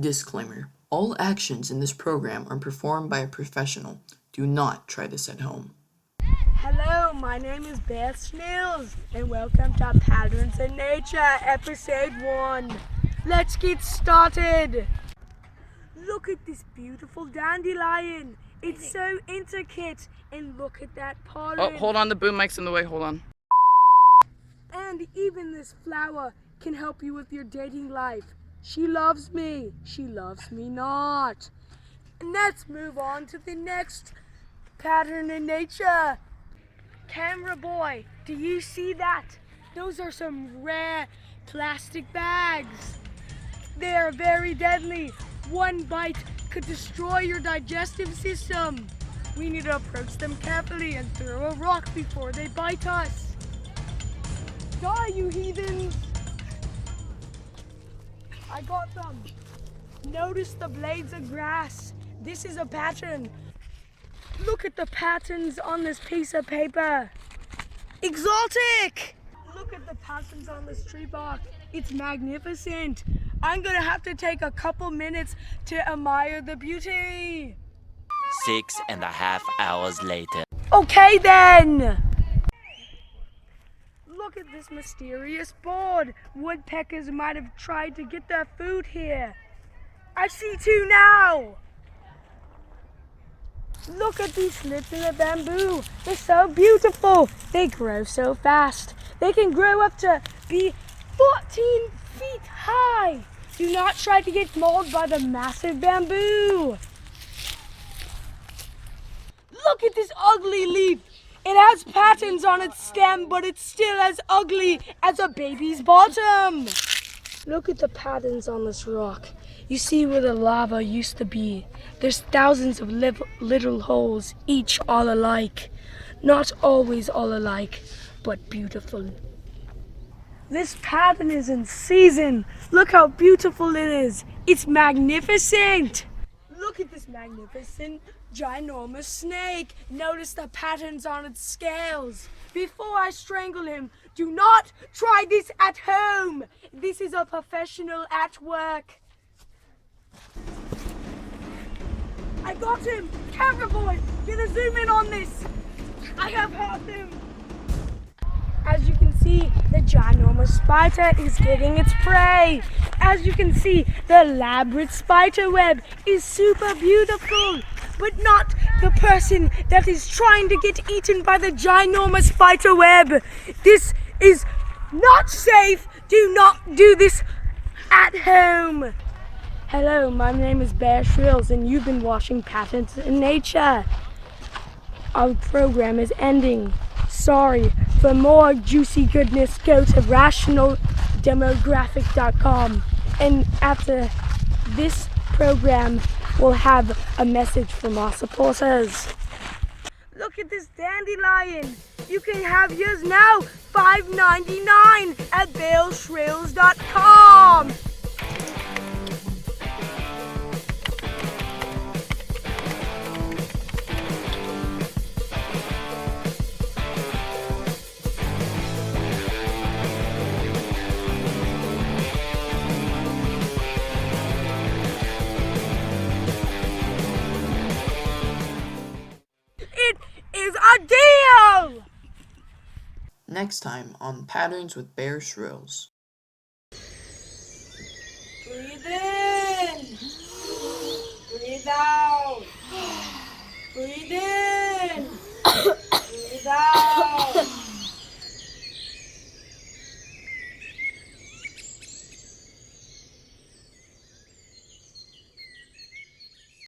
Disclaimer. All actions in this program are performed by a professional. Do not try this at home. Hello, my name is Bear Shrylls, and welcome to Patterns in Nature, Episode 1. Let's get started. Look at this beautiful dandelion. It's so intricate, and look at that pollen. Oh, hold on, the boom mic's in the way, hold on. And even this flower can help you with your dating life. She loves me not. And let's move on to the next pattern in nature. Camera boy, do you see that? Those are some rare plastic bags. They are very deadly. One bite could destroy your digestive system. We need to approach them carefully and throw a rock before they bite us. Die, you heathens! I got them. Notice the blades of grass. This is a pattern. Look at the patterns on this piece of paper. Exotic! Look at the patterns on this tree bark. It's magnificent. I'm gonna have to take a couple minutes to admire the beauty. 6.5 hours later. Okay then! Look at this mysterious board. Woodpeckers might have tried to get their food here. I see two now! Look at these slits in the bamboo. They're so beautiful. They grow so fast. They can grow up to be 14 feet high. Do not try to get mauled by the massive bamboo. Look at this ugly leaf. It has patterns on its stem, but it's still as ugly as a baby's bottom. Look at the patterns on this rock. You see where the lava used to be. There's thousands of little holes, each all alike. Not always all alike, but beautiful. This pattern is in season. Look how beautiful it is. It's magnificent. Look at this magnificent, ginormous snake. Notice the patterns on its scales. Before I strangle him, do not try this at home. This is a professional at work. I got him! Camera boy, get a zoom in on this. I have had him. As you can see, the ginormous spider is getting its prey. As you can see, the elaborate spider web is super beautiful, but not the person that is trying to get eaten by the ginormous spider web. This is not safe. Do not do this at home. Hello, my name is Bear Shrylls, and you've been watching Patterns in Nature. Our program is ending. Sorry. For more juicy goodness, go to rationaldemographic.com. And after this program, we'll have a message from our supporters. Look at this dandelion. You can have yours now, $5.99 at bearshrills.com. Is a deal! Next time on Patterns with Bear Shrylls. Breathe in.